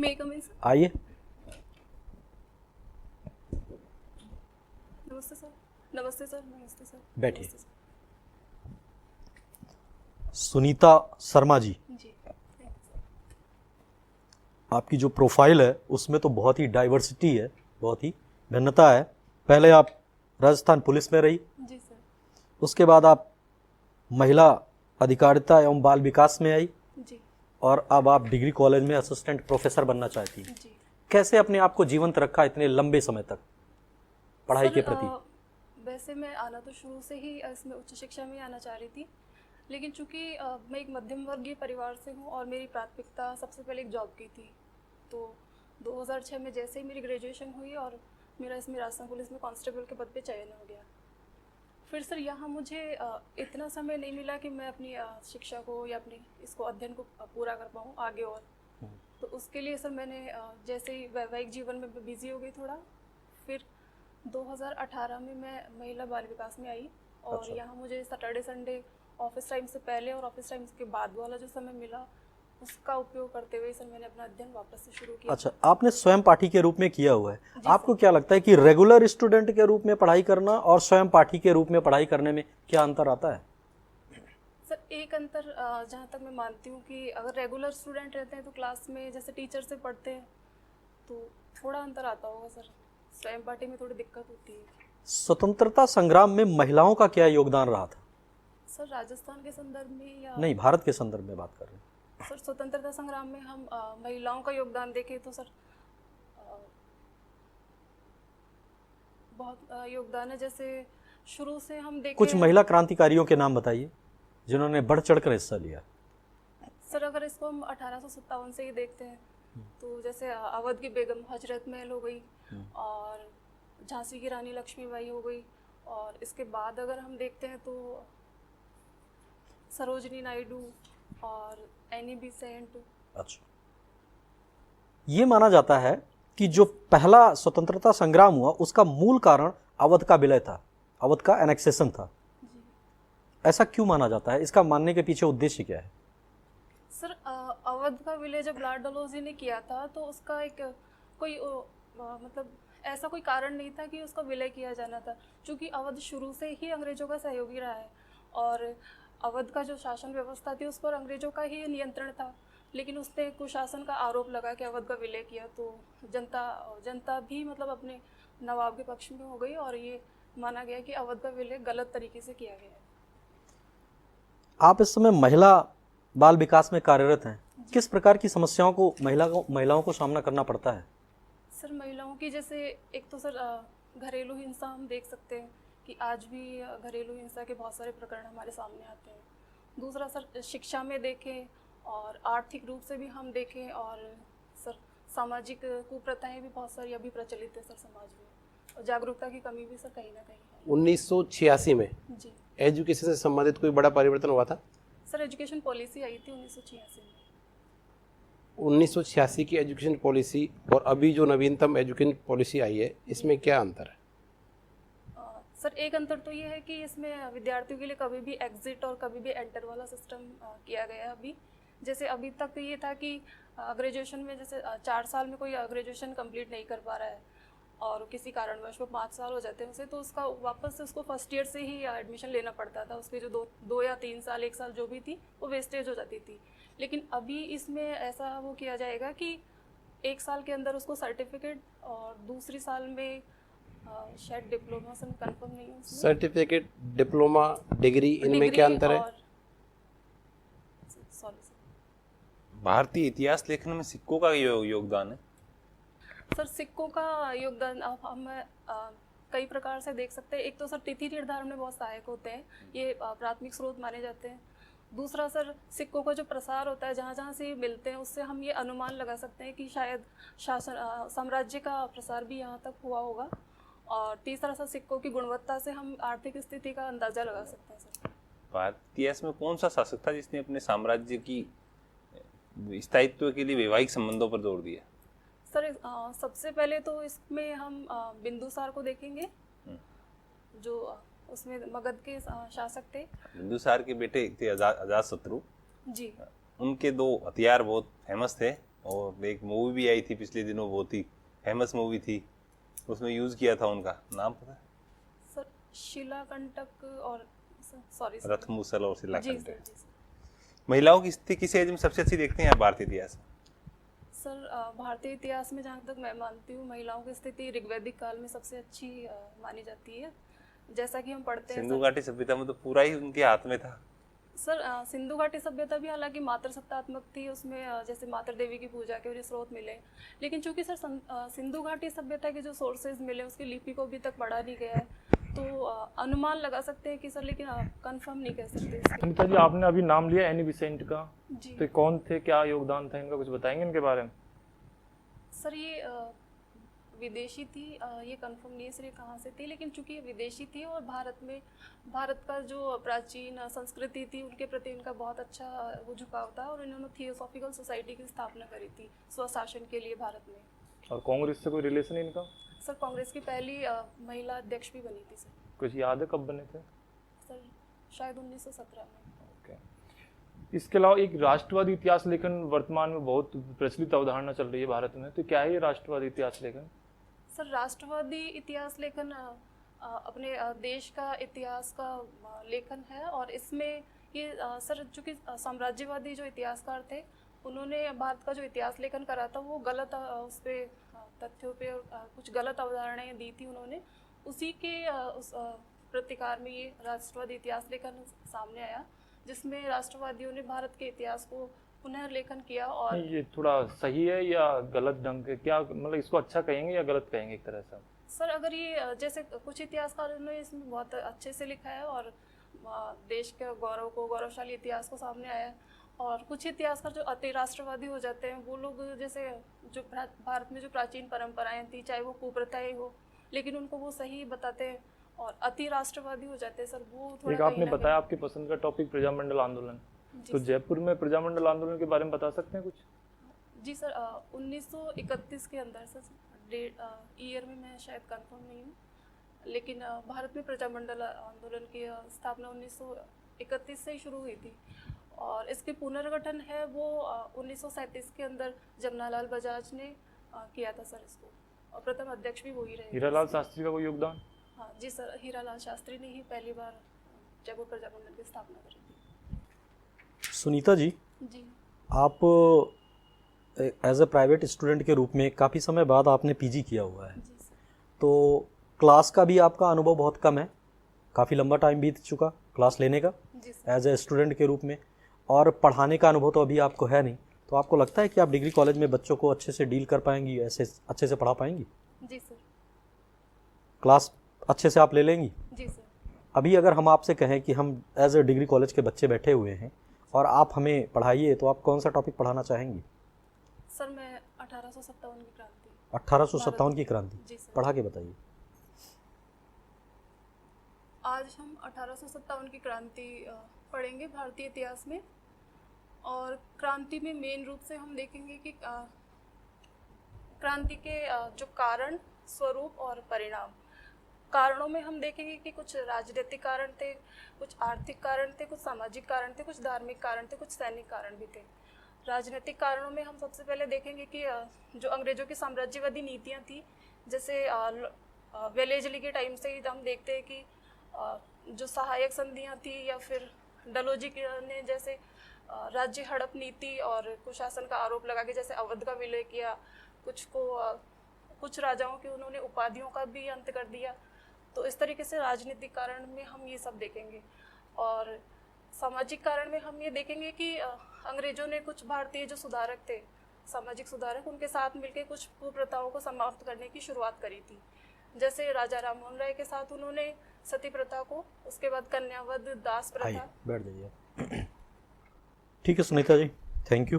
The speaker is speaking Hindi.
मे कम इन सर। आइए। नमस्ते सर। नमस्ते सर। नमस्ते सर। बैठिए। नमस्ते सर। सुनीता शर्मा जी, जी थैंक यू सर। आपकी जो प्रोफाइल है उसमें तो बहुत ही डाइवर्सिटी है, बहुत ही भिन्नता है। पहले आप राजस्थान पुलिस में रही, जी सर। उसके बाद आप महिला अधिकारिता एवं बाल विकास में आई जी और अब आप डिग्री कॉलेज में असिस्टेंट प्रोफेसर बनना चाहती हैं। जी कैसे अपने आप को जीवंत रखा इतने लंबे समय तक पढ़ाई सर, के प्रति? वैसे मैं आना तो शुरू से ही इसमें उच्च शिक्षा में आना चाह रही थी, लेकिन चूंकि मैं एक मध्यम वर्गीय परिवार से हूँ और मेरी प्राथमिकता सबसे पहले एक जॉब की थी, तो 2006 में जैसे ही मेरी ग्रेजुएशन हुई और मेरा इसमें राजस्थान पुलिस में कांस्टेबल के पद पे चयन हो गया। फिर सर यहाँ मुझे इतना समय नहीं मिला कि मैं अपनी शिक्षा को या अपनी इसको अध्ययन को पूरा कर पाऊँ आगे, और तो उसके लिए सर मैंने जैसे ही वैवाहिक जीवन में बिजी हो गई थोड़ा, फिर 2018 में मैं महिला बाल विकास में आई और अच्छा। यहाँ मुझे सैटरडे संडे ऑफिस टाइम से पहले और ऑफिस टाइम के बाद वाला जो समय मिला उसका उपयोग करते हुए सर मैंने अपना अध्ययन वापस से शुरू किया। अच्छा, आपने स्वयं पाठी के रूप में किया हुआ है। जी आपको सर। क्या लगता है कि रेगुलर स्टूडेंट के रूप में पढ़ाई करना और स्वयं पाठी के रूप में पढ़ाई करने में क्या अंतर आता है? सर एक अंतर जहाँ तक मैं मानती हूँ कि अगर रेगुलर स्टूडेंट रहते हैं तो क्लास में जैसे टीचर से पढ़ते हैं तो थोड़ा अंतर आता होगा सर, स्वयं पाठी में थोड़ी दिक्कत होती है। स्वतंत्रता संग्राम में महिलाओं का क्या योगदान रहा था? सर राजस्थान के संदर्भ में या नहीं, भारत के संदर्भ में बात कर रहे हैं। सर स्वतंत्रता संग्राम में हम महिलाओं का योगदान देखें तो सर बहुत योगदान है। जैसे शुरू से हम देखें, कुछ महिला क्रांतिकारियों के नाम बताइए जिन्होंने बढ़ चढ़कर हिस्सा लिया। सर अगर इसको हम 1857 से ही देखते हैं तो जैसे अवध की बेगम हजरत महल हो गई और झांसी की रानी लक्ष्मीबाई हो गई, और इसके बाद अगर हम देखते हैं तो सरोजनी नायडू और एनी बेसेंट। अच्छा, ये माना जाता है कि जो पहला स्वतंत्रता संग्राम हुआ उसका मूल कारण अवध का विलय था, अवध का एनेक्सेशन था। जी ऐसा क्यों माना जाता है? इसका मानने के पीछे उद्देश्य क्या है? सर, अवध का विलय जब लॉर्ड डलहौजी ने किया था तो उसका एक कोई मतलब ऐसा कोई कारण नहीं था कि उसका विलय किया जाना था, क्योंकि अवध शुरू से ही अंग्रेजों का सहयोगी रहा है और अवध का जो शासन व्यवस्था थी उस पर अंग्रेजों का ही नियंत्रण था। लेकिन उसने कुशासन का आरोप लगा कि अवध का विलय किया तो जनता भी मतलब अपने नवाब के पक्ष में हो गई और ये माना गया कि अवध का विलय गलत तरीके से किया गया है। आप इस समय महिला बाल विकास में कार्यरत हैं। किस प्रकार की समस्याओं को महिलाओं को सामना करना पड़ता है? सर महिलाओं की जैसे एक तो सर घरेलू हिंसा हम देख सकते हैं कि आज भी घरेलू हिंसा के बहुत सारे प्रकरण हमारे सामने आते हैं। दूसरा सर शिक्षा में देखें और आर्थिक रूप से भी हम देखें, और सर सामाजिक कुप्रथाएं भी बहुत सारी अभी प्रचलित है सर समाज में, और जागरूकता की कमी भी सर कहीं ना कहीं है। 1986 में जी एजुकेशन से संबंधित कोई बड़ा परिवर्तन हुआ था? सर एजुकेशन पॉलिसी आई थी 1986 में। 1986 की एजुकेशन पॉलिसी और अभी जो नवीनतम एजुकेशन पॉलिसी आई है इसमें क्या अंतर है? सर एक अंतर तो ये है कि इसमें विद्यार्थियों के लिए कभी भी एग्जिट और कभी भी एंटर वाला सिस्टम किया गया है अभी। जैसे अभी तक ये था कि ग्रेजुएशन में जैसे 4 साल में कोई ग्रेजुएशन कंप्लीट नहीं कर पा रहा है और किसी कारणवश वो 5 साल हो जाते हैं उसे, तो उसका वापस से उसको फर्स्ट ईयर से ही एडमिशन लेना पड़ता था। उसके जो दो या 3 साल 1 साल जो भी थी वो वेस्टेज हो जाती थी। लेकिन अभी इसमें ऐसा वो किया जाएगा कि 1 साल के अंदर उसको सर्टिफिकेट और दूसरी साल में शायद डिप्लोमा से कंफर्म नहीं है उसमें। सर्टिफिकेट, डिप्लोमा, डिग्री, इनमें क्या अंतर है? Sorry sir. भारतीय इतिहास लेखन में सिक्कों का योगदान है। सर सिक्कों का योगदान अब हम कई प्रकार से देख सकते हैं। एक तो सर तिथि निर्धारण में बहुत सहायक होते हैं, ये प्राथमिक स्रोत माने जाते हैं। दूसरा सर सिक्कों का जो प्रसार होता है जहाँ जहाँ से ये मिलते हैं उससे हम ये अनुमान लगा सकते हैं कि शायद साम्राज्य का प्रसार भी यहाँ तक हुआ होगा। और तीसरा सर सिक्कों की गुणवत्ता से हम आर्थिक स्थिति का अंदाजा लगा सकते हैं सर। भारतीय इतिहास में कौन सा शासक था जिसने अपने साम्राज्य की स्थायित्व के लिए वैवाहिक संबंधों पर जोर दिया? सर सबसे पहले तो इसमें हम बिंदुसार को देखेंगे जो उसमें मगध के शासक थे। बिंदुसार के बेटे थे अजातशत्रु जी उनके 2 हथियार बहुत फेमस थे और एक मूवी भी आई थी पिछले दिनों, बहुत ही फेमस मूवी थी, उसमें यूज किया था उनका नाम पता है? सर शिलाकंटक और सॉरी रथमूसल और जी शिलाकंटक। सर जी सर। महिलाओं की स्थिति किस एज में सबसे अच्छी देखते हैं भारतीय इतिहास में? सर भारतीय इतिहास में जहाँ तक मैं मानती हूँ महिलाओं की स्थिति ऋग्वैदिक काल में सबसे अच्छी मानी जाती है। जैसा कि हम पढ़ते हैं सिंधु सर, घाटी सभ्यता में तो पूरा ही उनके हाथ में था। सर सिंधु घाटी सभ्यता भी हालांकि मातृ सत्तात्मक थी, उसमें जैसे मातृ देवी की पूजा के उन्हें स्रोत मिले, लेकिन चूंकि सर सिंधु घाटी सभ्यता के जो सोर्सेज मिले उसकी लिपि को अभी तक पढ़ा नहीं गया है, तो अनुमान लगा सकते हैं कि सर, लेकिन कंफर्म नहीं कह सकते इसके। सुनीता जी, आपने अभी नाम लिया एनी बिसेंट का, जी तो कौन थे, क्या योगदान था इनका, कुछ बताएंगे इनके बारे में? सर ये विदेशी थी, ये कंफर्म नहीं है सर ये कहाँ से थी, लेकिन चूंकि ये विदेशी थी और भारत का जो प्राचीन संस्कृति थी उनके प्रति इनका बहुत अच्छा वो झुकाव था, और इन्होंने थियोसॉफिकल सोसाइटी की स्थापना करी थी स्वशासन के लिए भारत में। और कांग्रेस से कोई रिलेशन है इनका? सर कांग्रेस की पहली महिला अध्यक्ष भी बनी थी सर। कुछ याद है कब बने थे? सर शायद 1917 में। ओके। इसके अलावा एक राष्ट्रवादी इतिहास लेखन वर्तमान में बहुत प्रचलित अवधारणा चल रही है भारत में, तो क्या है ये राष्ट्रवादी इतिहास लेखन? सर राष्ट्रवादी इतिहास लेखन अपने देश का इतिहास का लेखन है, और इसमें ये सर चूँकि साम्राज्यवादी जो इतिहासकार थे उन्होंने भारत का जो इतिहास लेखन करा था वो गलत उस पर तथ्यों पे कुछ गलत अवधारणाएं दी थी उन्होंने, उसी के उस प्रतिकार में ये राष्ट्रवादी इतिहास लेखन सामने आया, जिसमें राष्ट्रवादियों ने भारत के इतिहास को पुनर्लेखन किया। और ये थोड़ा सही है या गलत ढंग के, क्या मतलब इसको अच्छा कहेंगे या गलत कहेंगे एक तरह से? सर अगर ये जैसे कुछ इतिहासकारों ने इसमें बहुत अच्छे से लिखा है और देश के गौरव को, गौरवशाली इतिहास को सामने आया है, और कुछ इतिहासकार जो अति राष्ट्रवादी हो जाते हैं वो लोग जैसे जो भारत में जो प्राचीन परंपराएं थी चाहे वो कुप्रथाएं हो, लेकिन उनको वो सही बताते हैं और अति राष्ट्रवादी हो जाते हैं सर, वो थोड़ा एक आपने बताया आपकी पसंद का टॉपिक प्रजामंडल आंदोलन, तो जयपुर में प्रजामंडल आंदोलन के बारे में बता सकते हैं कुछ? जी सर 1931 के अंदर सर, ईयर में मैं शायद कंफर्म नहीं हूँ, लेकिन भारत में प्रजामंडल आंदोलन की स्थापना 1931 से ही शुरू हुई थी, और इसके पुनर्गठन है वो 1937 के अंदर जमनालाल बजाज ने किया था सर इसको, और प्रथम अध्यक्ष भी वही रहे। हीरालाल शास्त्री का कोई योगदान? हाँ जी सर, हीरालाल शास्त्री ने ही पहली बार जयपुर प्रजामंडल की स्थापना करी थी। सुनीता जी, आप एज ए प्राइवेट स्टूडेंट के रूप में काफ़ी समय बाद आपने पीजी किया हुआ है, तो क्लास का भी आपका अनुभव बहुत कम है, काफ़ी लंबा टाइम बीत चुका क्लास लेने का एज ए स्टूडेंट के रूप में, और पढ़ाने का अनुभव तो अभी आपको है नहीं, तो आपको लगता है कि आप डिग्री कॉलेज में बच्चों को अच्छे से डील कर पाएंगी, ऐसे अच्छे से पढ़ा पाएंगी? जी सर। क्लास अच्छे से आप ले लेंगी? जी सर। अभी अगर हम आपसे कहें कि हम एज ए डिग्री कॉलेज के बच्चे बैठे हुए हैं और आप हमें पढ़ाइए, तो आप कौन सा टॉपिक पढ़ाना चाहेंगी? सर मैं 1857 की क्रांति। 1857 की क्रांति जी सर। पढ़ा के बताइए। आज हम 1857 की क्रांति पढ़ेंगे भारतीय इतिहास में, और क्रांति में मेन रूप से हम देखेंगे कि क्रांति के जो कारण, स्वरूप और परिणाम। कारणों में हम देखेंगे कि कुछ राजनीतिक कारण थे, कुछ आर्थिक कारण थे, कुछ सामाजिक कारण थे, कुछ धार्मिक कारण थे, कुछ सैनिक कारण भी थे। राजनीतिक कारणों में हम सबसे पहले देखेंगे कि जो अंग्रेजों की साम्राज्यवादी नीतियां थी, जैसे वेलेजली के टाइम से ही हम देखते हैं कि जो सहायक संधियां थी, या फिर डलोजी ने जैसे राज्य हड़प नीति और कुशासन का आरोप लगा के जैसे अवध का विलय किया, कुछ राजाओं की उन्होंने उपाधियों का भी अंत कर दिया। तो इस तरीके से राजनीतिक कारण में हम ये सब देखेंगे, और सामाजिक कारण में हम ये देखेंगे कि अंग्रेजों ने कुछ भारतीय जो सुधारक थे, सामाजिक सुधारक, उनके साथ मिलकर कुछ कुप्रथाओं को समाप्त करने की शुरुआत करी थी। जैसे राजा राममोहन राय के साथ उन्होंने सती प्रथा को, उसके बाद कन्यावध, दास प्रथा। बैठ जाइए। ठीक है सुनीता जी, थैंक यू।